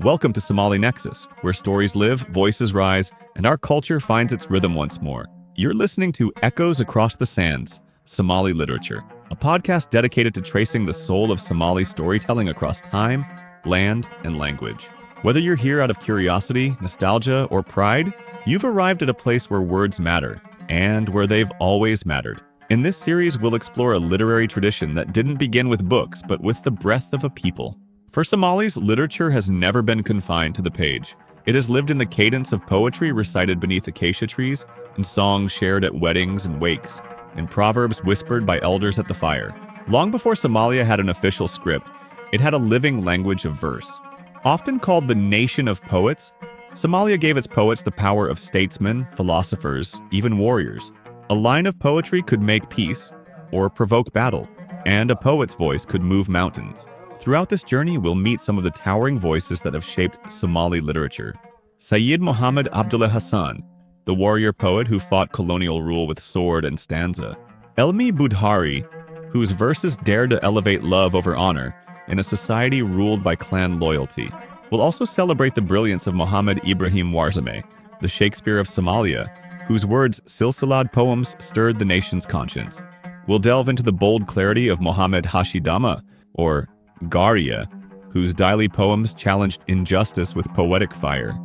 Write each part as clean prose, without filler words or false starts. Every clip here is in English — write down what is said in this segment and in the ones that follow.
Welcome to Somali Nexus, where stories live, voices rise, and our culture finds its rhythm once more. You're listening to Echoes Across the Sands, Somali Literature, a podcast dedicated to tracing the soul of Somali storytelling across time, land, and language. Whether you're here out of curiosity, nostalgia, or pride, you've arrived at a place where words matter, and where they've always mattered. In this series, we'll explore a literary tradition that didn't begin with books, but with the breath of a people. For Somalis, literature has never been confined to the page. It has lived in the cadence of poetry recited beneath acacia trees, in songs shared at weddings and wakes, in proverbs whispered by elders at the fire. Long before Somalia had an official script, it had a living language of verse. Often called the nation of poets, Somalia gave its poets the power of statesmen, philosophers, even warriors. A line of poetry could make peace or provoke battle, and a poet's voice could move mountains. Throughout this journey, we'll meet some of the towering voices that have shaped Somali literature. Sayyid Mohamed Abdullah Hassan, the warrior poet who fought colonial rule with sword and stanza. Elmi Budhari, whose verses dared to elevate love over honor in a society ruled by clan loyalty. We'll also celebrate the brilliance of Mohamed Ibrahim Warzame, the Shakespeare of Somalia, whose words silsilad poems stirred the nation's conscience. We'll delve into the bold clarity of Mohamed Hashidama, or Gaariye, whose daily poems challenged injustice with poetic fire.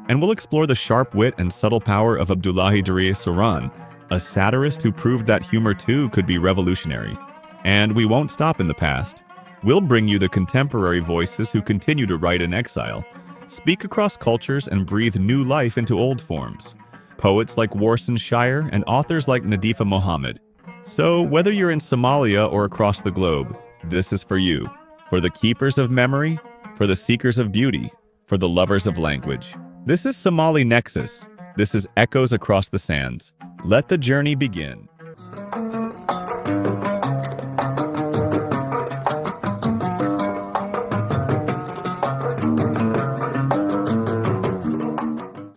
And we'll explore the sharp wit and subtle power of Abdullahi Dareye Sooraan, a satirist who proved that humor too could be revolutionary. And we won't stop in the past. We'll bring you the contemporary voices who continue to write in exile, speak across cultures, and breathe new life into old forms. Poets like Warsan Shire and authors like Nadifa Mohamed. So whether you're in Somalia or across the globe, this is for you. For the keepers of memory, for the seekers of beauty, for the lovers of language. This is Somali Nexus. This is Echoes Across the Sands. Let the journey begin.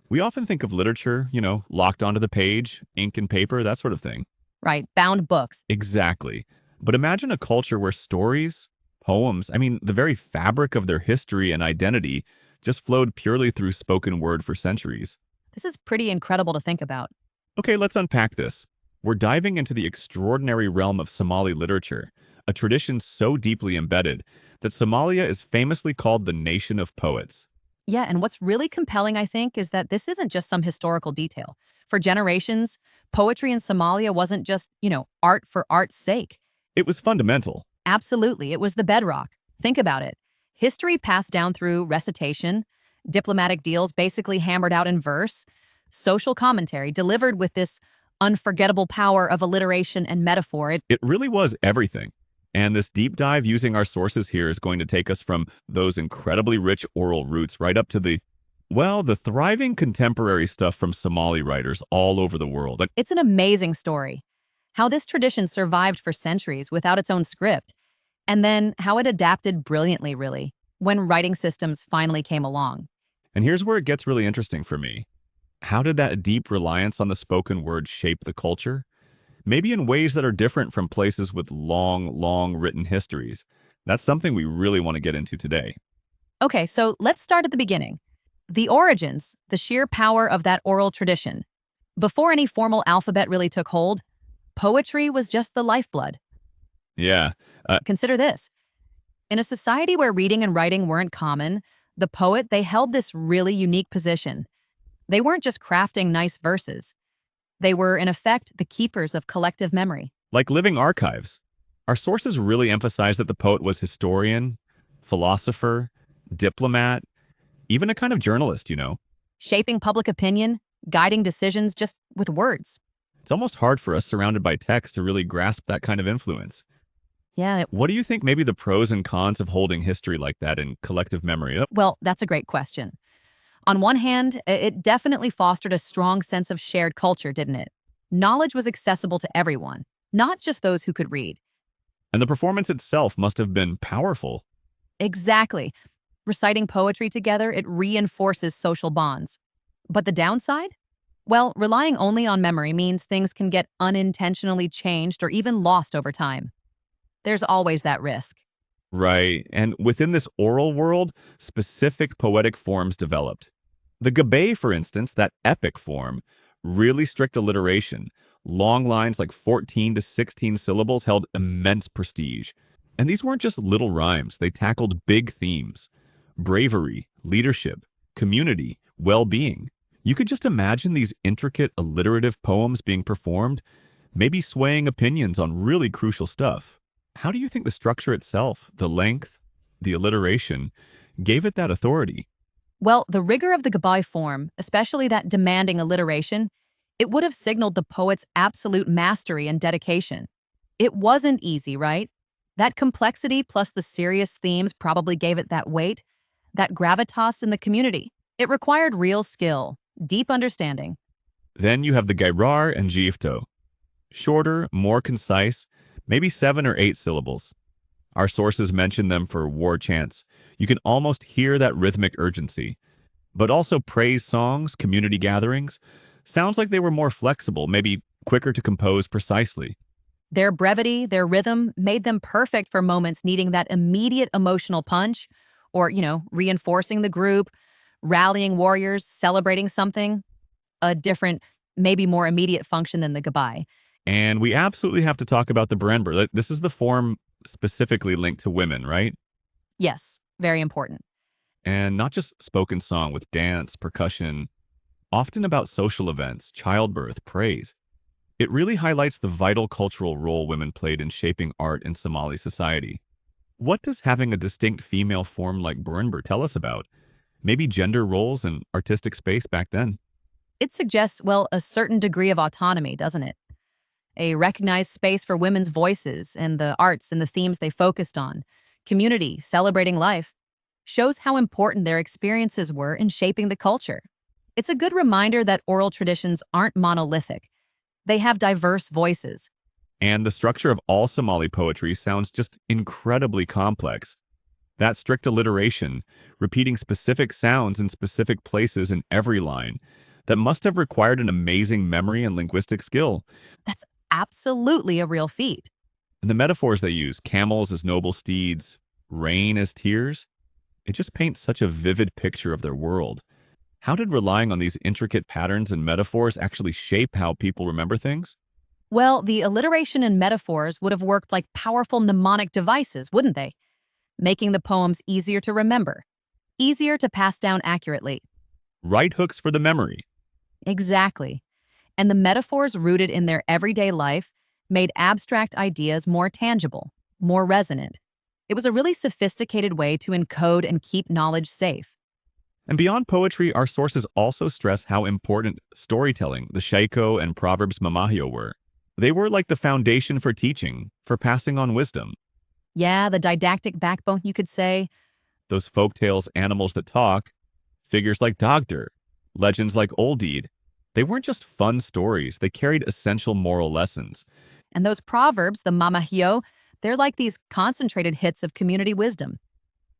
We often think of literature, locked onto the page, ink and paper, that sort of thing. Right, bound books. Exactly. But imagine a culture where stories, poems, the very fabric of their history and identity just flowed purely through spoken word for centuries. This is pretty incredible to think about. Okay, let's unpack this. We're diving into the extraordinary realm of Somali literature, a tradition so deeply embedded that Somalia is famously called the nation of poets. Yeah, and what's really compelling, I think, is that this isn't just some historical detail. For generations, poetry in Somalia wasn't just, art for art's sake. It was fundamental. Absolutely. It was the bedrock. Think about it. History passed down through recitation, diplomatic deals basically hammered out in verse, social commentary delivered with this unforgettable power of alliteration and metaphor. It really was everything. And this deep dive using our sources here is going to take us from those incredibly rich oral roots right up to the thriving contemporary stuff from Somali writers all over the world. It's an amazing story. How this tradition survived for centuries without its own script, and then how it adapted brilliantly, really, when writing systems finally came along. And here's where it gets really interesting for me. How did that deep reliance on the spoken word shape the culture? Maybe in ways that are different from places with long written histories. That's something we really want to get into today. Okay, so let's start at the beginning. The origins, the sheer power of that oral tradition. Before any formal alphabet really took hold, poetry was just the lifeblood. Yeah. Consider this. In a society where reading and writing weren't common, the poet, they held this really unique position. They weren't just crafting nice verses. They were, in effect, the keepers of collective memory. Like living archives. Our sources really emphasize that the poet was historian, philosopher, diplomat, even a kind of journalist, Shaping public opinion, guiding decisions just with words. It's almost hard for us surrounded by text to really grasp that kind of influence. Yeah. What do you think maybe the pros and cons of holding history like that in collective memory? Well, that's a great question. On one hand, it definitely fostered a strong sense of shared culture, didn't it? Knowledge was accessible to everyone, not just those who could read. And the performance itself must have been powerful. Exactly. Reciting poetry together, it reinforces social bonds. But the downside? Well, relying only on memory means things can get unintentionally changed or even lost over time. There's always that risk. Right. And within this oral world, specific poetic forms developed. The Gabe, for instance, that epic form, really strict alliteration, long lines like 14 to 16 syllables held immense prestige. And these weren't just little rhymes, they tackled big themes: bravery, leadership, community, well being. You could just imagine these intricate alliterative poems being performed, maybe swaying opinions on really crucial stuff. How do you think the structure itself, the length, the alliteration, gave it that authority? Well, the rigor of the Gabai form, especially that demanding alliteration, it would have signaled the poet's absolute mastery and dedication. It wasn't easy, right? That complexity plus the serious themes probably gave it that weight, that gravitas in the community. It required real skill, deep understanding. Then you have the Gairar and Giifto. Shorter, more concise, maybe 7 or 8 syllables. Our sources mention them for war chants. You can almost hear that rhythmic urgency. But also praise songs, community gatherings. Sounds like they were more flexible, maybe quicker to compose precisely. Their brevity, their rhythm made them perfect for moments needing that immediate emotional punch or, reinforcing the group, rallying warriors, celebrating something, a different, maybe more immediate function than the goodbye. And we absolutely have to talk about the Brenber. This is the form specifically linked to women, right? Yes, very important. And not just spoken song with dance, percussion, often about social events, childbirth, praise. It really highlights the vital cultural role women played in shaping art in Somali society. What does having a distinct female form like Brenber tell us about? Maybe gender roles and artistic space back then? It suggests, well, a certain degree of autonomy, doesn't it? A recognized space for women's voices and the arts and the themes they focused on, community, celebrating life, shows how important their experiences were in shaping the culture. It's a good reminder that oral traditions aren't monolithic. They have diverse voices. And the structure of all Somali poetry sounds just incredibly complex. That strict alliteration, repeating specific sounds in specific places in every line, that must have required an amazing memory and linguistic skill. That's absolutely a real feat. And the metaphors they use, camels as noble steeds, rain as tears, it just paints such a vivid picture of their world. How did relying on these intricate patterns and metaphors actually shape how people remember things? Well, the alliteration and metaphors would have worked like powerful mnemonic devices, wouldn't they? Making the poems easier to remember, easier to pass down accurately. Right hooks for the memory. Exactly. And the metaphors rooted in their everyday life made abstract ideas more tangible, more resonant. It was a really sophisticated way to encode and keep knowledge safe. And beyond poetry, our sources also stress how important storytelling, the shaiko and proverbs mamahio were. They were like the foundation for teaching, for passing on wisdom. Yeah, the didactic backbone, you could say. Those folk tales, animals that talk, figures like Dagder, legends like Oldeed, they weren't just fun stories, they carried essential moral lessons. And those proverbs, the mamahio, they're like these concentrated hits of community wisdom.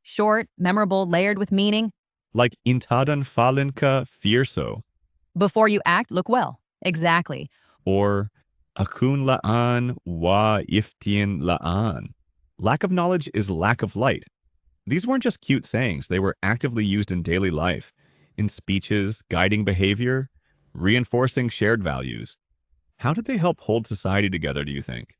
Short, memorable, layered with meaning. Like Intadan Falinka Fierso, Before you act, look well. Exactly. or Akun Laan Wa Iftien Laan. Lack of knowledge is lack of light. These weren't just cute sayings, they were actively used in daily life, in speeches, guiding behavior, reinforcing shared values. How did they help hold society together, do you think?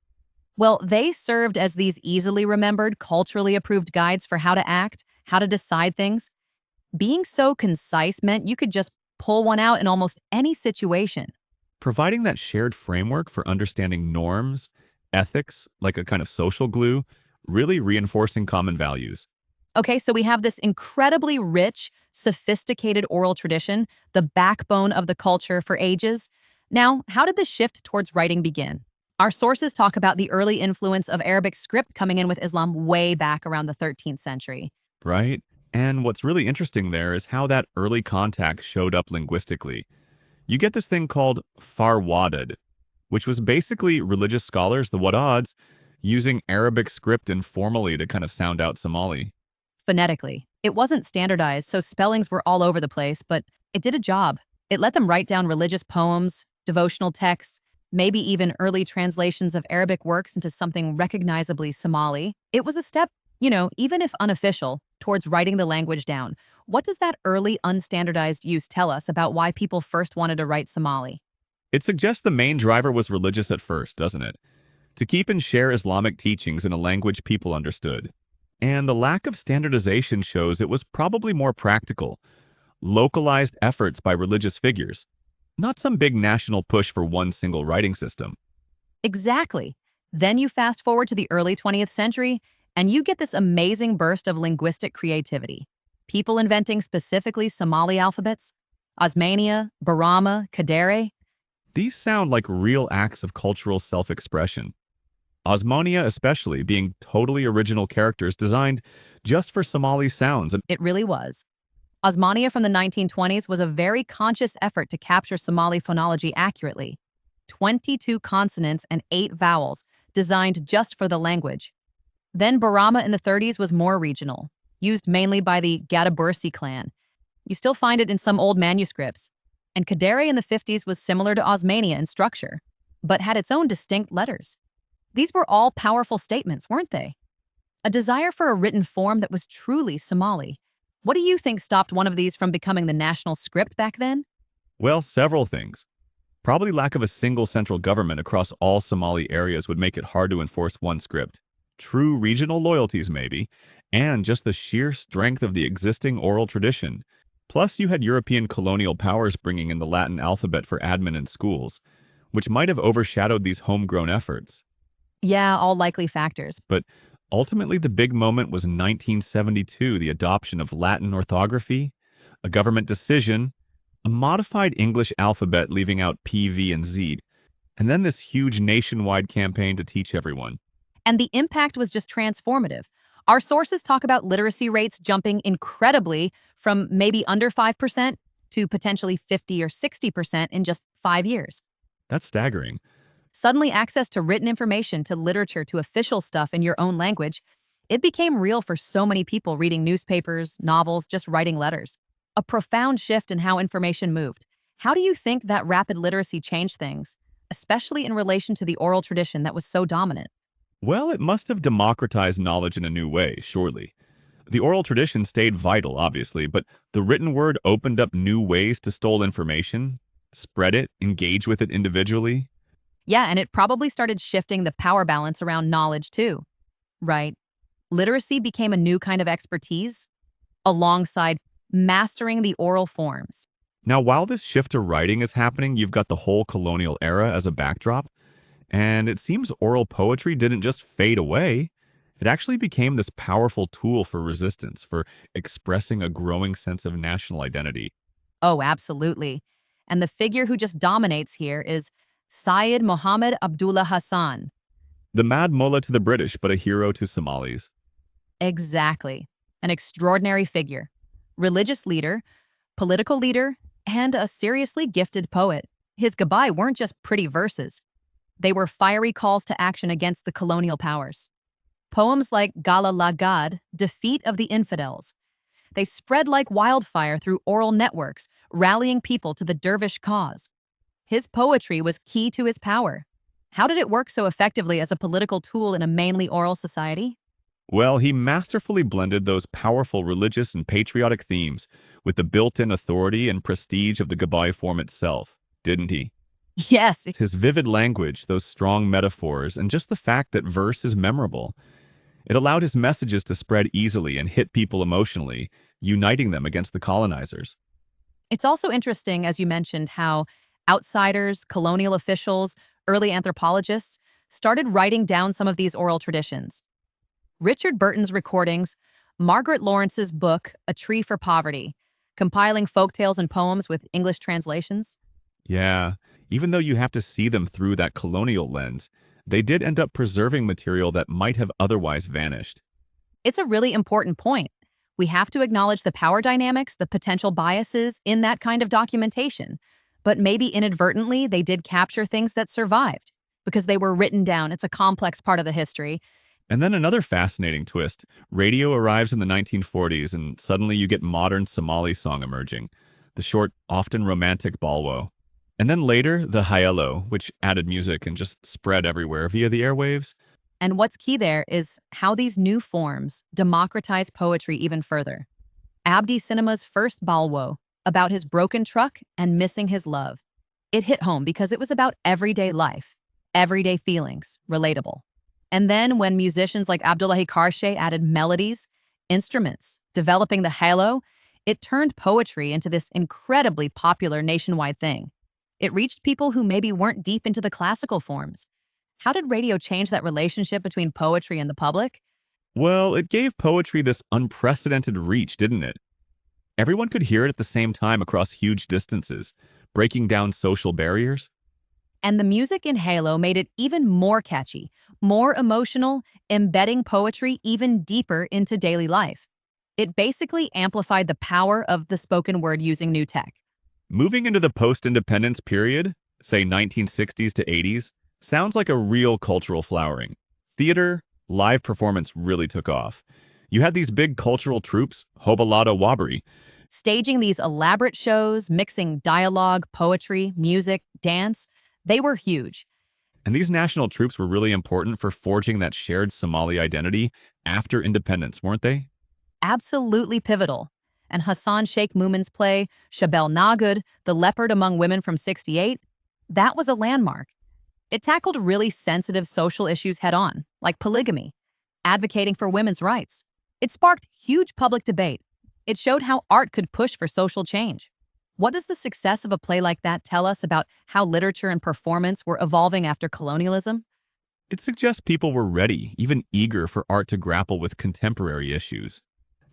Well, they served as these easily remembered, culturally approved guides for how to act, how to decide things. Being so concise meant you could just pull one out in almost any situation. Providing that shared framework for understanding norms, ethics, like a kind of social glue, really reinforcing common values. Okay, so we have this incredibly rich, sophisticated oral tradition, the backbone of the culture for ages. Now, how did the shift towards writing begin? Our sources talk about the early influence of Arabic script coming in with Islam way back around the 13th century. Right? And what's really interesting there is how that early contact showed up linguistically. You get this thing called farwadad, which was basically religious scholars, the Wadads, using Arabic script informally to kind of sound out Somali. Phonetically, it wasn't standardized, so spellings were all over the place, but it did a job. It let them write down religious poems, devotional texts, maybe even early translations of Arabic works into something recognizably Somali. It was a step, even if unofficial, towards writing the language down. What does that early unstandardized use tell us about why people first wanted to write Somali? It suggests the main driver was religious at first, doesn't it? To keep and share Islamic teachings in a language people understood. And the lack of standardization shows it was probably more practical, localized efforts by religious figures, not some big national push for one single writing system. Exactly. Then you fast forward to the early 20th century, and you get this amazing burst of linguistic creativity. People inventing specifically Somali alphabets, Osmania, Barama, Kadere. These sound like real acts of cultural self-expression. Osmania especially being totally original characters designed just for Somali sounds. And It really was. Osmania from the 1920s was a very conscious effort to capture Somali phonology accurately. 22 consonants and 8 vowels, designed just for the language. Then Barama in the 30s was more regional, used mainly by the Gadabursi clan. You still find it in some old manuscripts. And Kadere in the 50s was similar to Osmania in structure, but had its own distinct letters. These were all powerful statements, weren't they? A desire for a written form that was truly Somali. What do you think stopped one of these from becoming the national script back then? well, several things. Probably lack of a single central government across all Somali areas would make it hard to enforce one script. True regional loyalties, maybe, and just the sheer strength of the existing oral tradition. Plus, you had European colonial powers bringing in the Latin alphabet for admin in schools, which might have overshadowed these homegrown efforts. Yeah, all likely factors. But ultimately, the big moment was 1972, the adoption of Latin orthography, a government decision, a modified English alphabet leaving out P, V, and Z, and then this huge nationwide campaign to teach everyone. And the impact was just transformative. Our sources talk about literacy rates jumping incredibly from maybe under 5% to potentially 50 or 60% in just 5 years. That's staggering. Suddenly, access to written information, to literature, to official stuff in your own language, it became real for so many people reading newspapers, novels, just writing letters. A profound shift in how information moved. How do you think that rapid literacy changed things, especially in relation to the oral tradition that was so dominant? Well, it must have democratized knowledge in a new way, surely. The oral tradition stayed vital, obviously, but the written word opened up new ways to store information, spread it, engage with it individually. Yeah, and it probably started shifting the power balance around knowledge too, right? Literacy became a new kind of expertise alongside mastering the oral forms. Now, while this shift to writing is happening, you've got the whole colonial era as a backdrop, and it seems oral poetry didn't just fade away. It actually became this powerful tool for resistance, for expressing a growing sense of national identity. Oh, absolutely. And the figure who just dominates here is Syed Mohamed Abdullah Hassan. The mad mullah to the British, but a hero to Somalis. Exactly. An extraordinary figure. Religious leader, political leader, and a seriously gifted poet. His gabai weren't just pretty verses. They were fiery calls to action against the colonial powers. Poems like Gala Lagad, Defeat of the Infidels. They spread like wildfire through oral networks, rallying people to the dervish cause. His poetry was key to his power. How did it work so effectively as a political tool in a mainly oral society? Well, he masterfully blended those powerful religious and patriotic themes with the built-in authority and prestige of the gabai form itself, didn't he? Yes, His vivid language, those strong metaphors, and just the fact that verse is memorable. It allowed his messages to spread easily and hit people emotionally, uniting them against the colonizers. it's also interesting, as you mentioned, how outsiders, colonial officials, early anthropologists started writing down some of these oral traditions. Richard Burton's recordings, Margaret Lawrence's book, A Tree for Poverty, compiling folktales and poems with English translations. Yeah, even though you have to see them through that colonial lens, they did end up preserving material that might have otherwise vanished. It's a really important point. We have to acknowledge the power dynamics, the potential biases in that kind of documentation. But maybe inadvertently, they did capture things that survived because they were written down. It's a complex part of the history. And then another fascinating twist. Radio arrives in the 1940s and suddenly you get modern Somali song emerging. the short, often romantic balwo. And then later, the hayelo, which added music and just spread everywhere via the airwaves. And what's key there is how these new forms democratize poetry even further. Abdi Cinema's first balwo, about his broken truck and missing his love. It hit home because it was about everyday life, everyday feelings, relatable. And then when musicians like Abdullahi Karshe added melodies, instruments, developing the halo, it turned poetry into this incredibly popular nationwide thing. It reached people who maybe weren't deep into the classical forms. How did radio change that relationship between poetry and the public? Well, it gave poetry this unprecedented reach, didn't it? Everyone could hear it at the same time across huge distances, breaking down social barriers. And the music in Halo made it even more catchy, more emotional, embedding poetry even deeper into daily life. It basically amplified the power of the spoken word using new tech. Moving into the post-independence period, say 1960s to 80s, sounds like a real cultural flowering. Theater, live performance really took off. You had these big cultural troupes, Hobalata Wabri, Staging these elaborate shows, mixing dialogue, poetry, music, dance, they were huge. and these national troupes were really important for forging that shared Somali identity after independence, weren't they? Absolutely pivotal. And Hassan Sheikh Mumin's play, Shabel Nagud, The Leopard Among Women from '68, that was a landmark. It tackled really sensitive social issues head on, like polygamy, advocating for women's rights. It sparked huge public debate. It showed how art could push for social change. What does the success of a play like that tell us about how literature and performance were evolving after colonialism? It suggests people were ready, even eager for art to grapple with contemporary issues.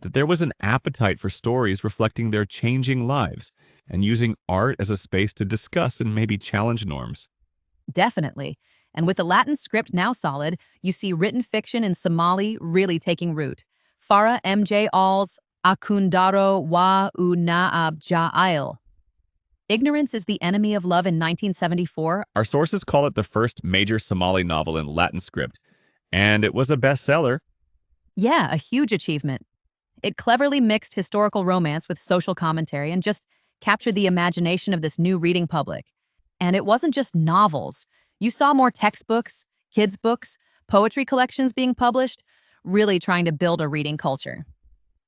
That there was an appetite for stories reflecting their changing lives and using art as a space to discuss and maybe challenge norms. Definitely. And with the Latin script now solid, you see written fiction in Somali really taking root. Farah M.J. All's Akundaro wa Unaab Ja'il. Ignorance is the Enemy of Love in 1974. Our sources call it the first major Somali novel in Latin script, and it was a bestseller. Yeah, a huge achievement. It cleverly mixed historical romance with social commentary and just captured the imagination of this new reading public. And it wasn't just novels. You saw more textbooks, kids' books, poetry collections being published, really trying to build a reading culture.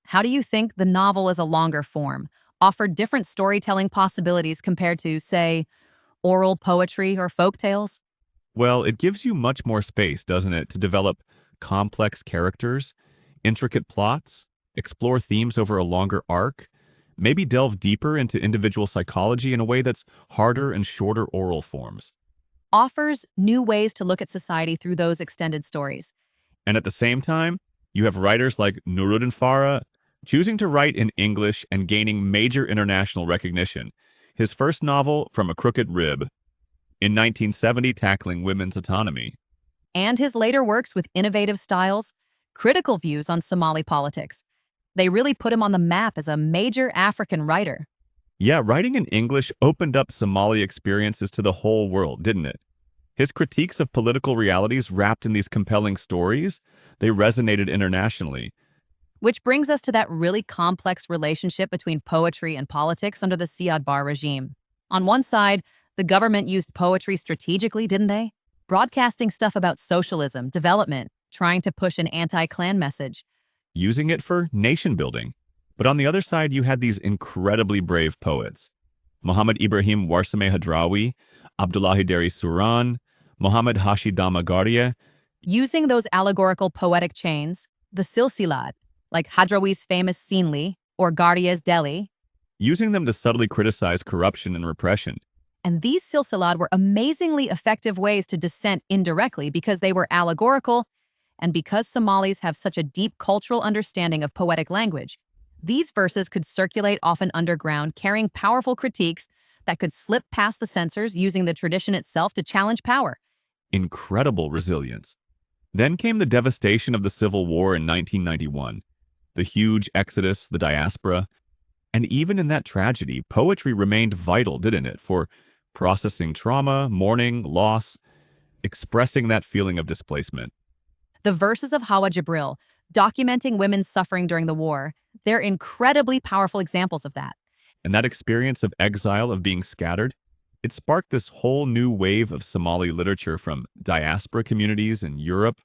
How do you think the novel as a longer form offered different storytelling possibilities compared to, say, oral poetry or folk tales? Well, it gives you much more space, doesn't it, to develop complex characters, intricate plots, explore themes over a longer arc, maybe delve deeper into individual psychology in a way that's harder and shorter oral forms. Offers new ways to look at society through those extended stories. And at the same time, you have writers like Nuruddin Farah choosing to write in English and gaining major international recognition. His first novel, From a Crooked Rib, in 1970 tackling women's autonomy. And his later works with innovative styles, critical views on Somali politics. They really put him on the map as a major African writer. Yeah, writing in English opened up Somali experiences to the whole world, didn't it? His critiques of political realities wrapped in these compelling stories, they resonated internationally. Which brings us to that really complex relationship between poetry and politics under the Siad Barre regime. On one side, the government used poetry strategically, didn't they? Broadcasting stuff about socialism, development, trying to push an anti-clan message. Using it for nation building. But on the other side, you had these incredibly brave poets. Muhammad Ibrahim Warsame Hadrawi, Abdullahi Dari Sooraan, Muhammad Hashidama Gaariye, Using those allegorical poetic chains, the silsilad, like Hadrawi's famous Sinli or Gaariye's Delhi, using them to subtly criticize corruption and repression. and these silsilad were amazingly effective ways to dissent indirectly because they were allegorical, and because Somalis have such a deep cultural understanding of poetic language. These verses could circulate often underground, carrying powerful critiques that could slip past the censors using the tradition itself to challenge power. Incredible resilience. Then came the devastation of the Civil War in 1991, the huge exodus, the Diaspora. And even in that tragedy, poetry remained vital, didn't it, for processing trauma, mourning, loss, expressing that feeling of displacement. The verses of Hawa Jibril, documenting women's suffering during the war, they're incredibly powerful examples of that. And that experience of exile, of being scattered, it sparked this whole new wave of Somali literature from diaspora communities in Europe,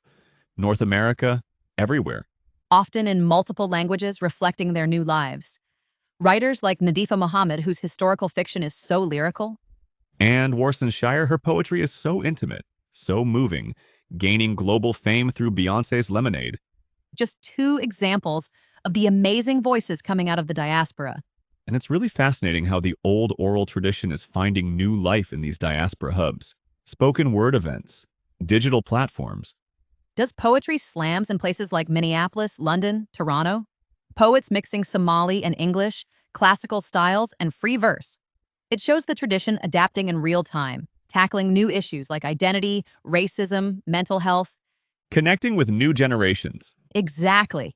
North America, everywhere. Often in multiple languages reflecting their new lives. Writers like Nadifa Mohamed, whose historical fiction is so lyrical, And Warsan Shire, her poetry is so intimate, so moving, gaining global fame through Beyonce's Lemonade. just two examples of the amazing voices coming out of the diaspora. And it's really fascinating how the old oral tradition is finding new life in these diaspora hubs, spoken word events, digital platforms. Does poetry slams in places like Minneapolis, London, Toronto? Poets mixing Somali and English, classical styles, and free verse. It shows the tradition adapting in real time, tackling new issues like identity, racism, mental health. Connecting with new generations. Exactly.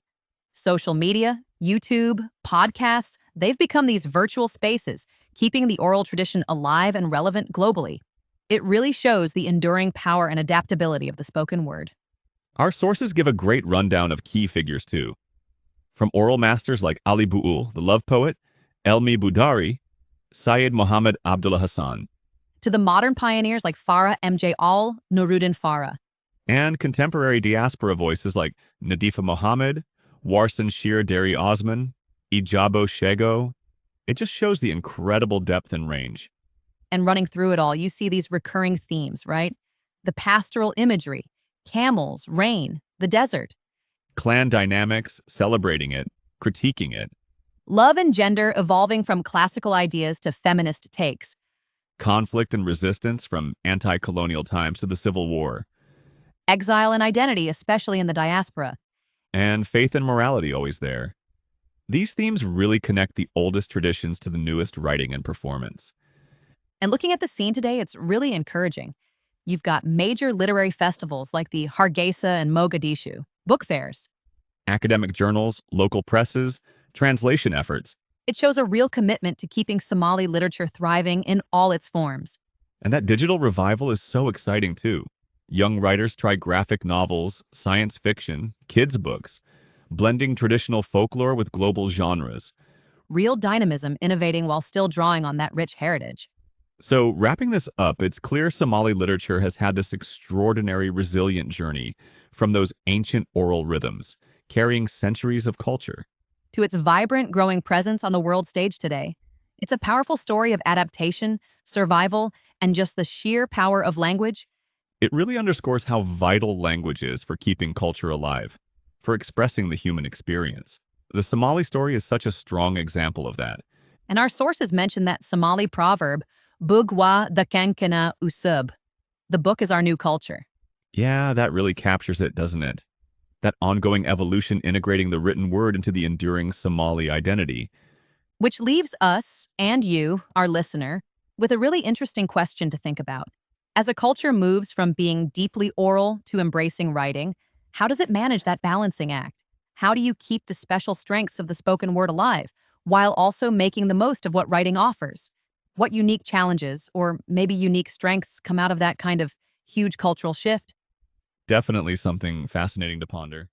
Social media, YouTube, podcasts, they've become these virtual spaces, keeping the oral tradition alive and relevant globally. It really shows the enduring power and adaptability of the spoken word. Our sources give a great rundown of key figures too. From oral masters like Ali Bu'ul, the love poet, Elmi Budari, Syed Mohammed Abdullah Hassan, To the modern pioneers like Farah MJ Al, Nuruddin Farah. and contemporary diaspora voices like Nadifa Mohamed, Warsan Shire Dari Osman, Ijabo Shego. It just shows the incredible depth and range. And running through it all, you see these recurring themes, right? The pastoral imagery, camels, rain, the desert, Clan dynamics, celebrating it, critiquing it, love and gender evolving from classical ideas to feminist takes, conflict and resistance from anti-colonial times to the Civil War, exile and identity, especially in the diaspora. and faith and morality always there. These themes really connect the oldest traditions to the newest writing and performance. And looking at the scene today, it's really encouraging. You've got major literary festivals like the Hargeisa and Mogadishu, book fairs. Academic journals, local presses, translation efforts, It shows a real commitment to keeping Somali literature thriving in all its forms. and that digital revival is so exciting too. Young writers try graphic novels, science fiction, kids' books, blending traditional folklore with global genres. Real dynamism innovating while still drawing on that rich heritage. So, wrapping this up, it's clear Somali literature has had this extraordinary, resilient journey from those ancient oral rhythms, carrying centuries of culture. To its vibrant, growing presence on the world stage today. It's a powerful story of adaptation, survival, and just the sheer power of language. It really underscores how vital language is for keeping culture alive, for expressing the human experience. The Somali story is such a strong example of that. And our sources mention that Somali proverb, Bugwa the Kankana Usub. The book is our new culture. Yeah, that really captures it, doesn't it? That ongoing evolution integrating the written word into the enduring Somali identity. Which leaves us, and you, our listener, with a really interesting question to think about. As a culture moves from being deeply oral to embracing writing, how does it manage that balancing act? How do you keep the special strengths of the spoken word alive while also making the most of what writing offers? What unique challenges or maybe unique strengths come out of that kind of huge cultural shift? Definitely something fascinating to ponder.